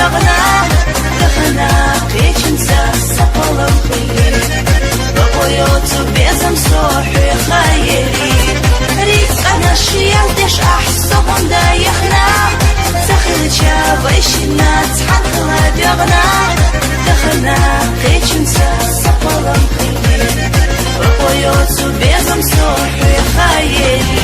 بيغنى دخنا قيتشنسا سقلم خير بقويوتو بيزم صوحي خيري ريت أنا شيال ديش أحسهم دايخنا تخلجا ويشنا تحنقلا بيغنى دخنا قيتشنسا سقلم خير بقويوتو بيزم صوحي خيري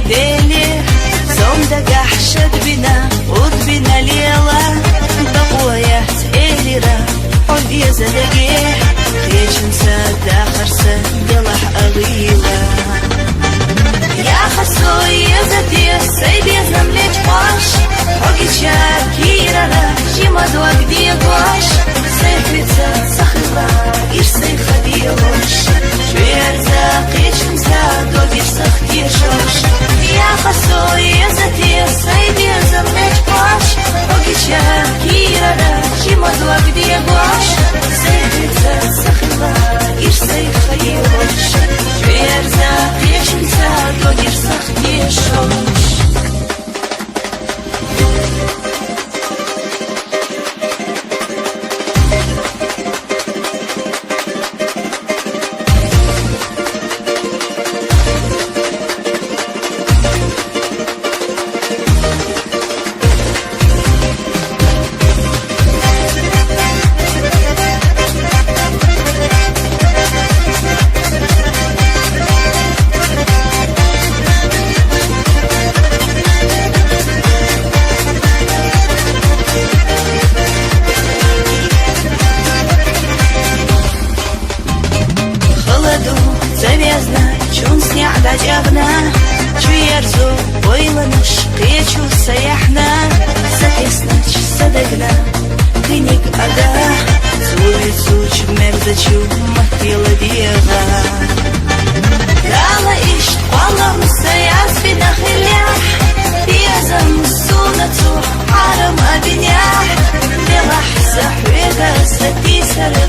بيلي زوم دقح شد بنا ود بنا ليلا بقويات إليرا حولي زلقي خيشن سادا خرسة يلح أغيلا يا خسو يزدي سيدي زملت باش حقي شاكيرا جيما دوك دي قاش سيخلتا سخلا إيش سيخا ديوش شوير زاقيشن سادو بيش سختيشوش يا خسو يزدي سيدي زملت باش حقي شاكيرا جيما دوك دي قاش سيخلتا سخلا إيش سيخا ديوش شوير زاقيشن سادو بيش سختيشوش دجاغنا شويرزو ويلنش قيچو سيحنا سكسنش صدقنا كنيك أدا سوي سوچ مرزچو مهتيلا ديغا دالا إيش والله مسياس بنا خليح بيزم سونتو حرم أبنياح بغح سحويغا ستي سر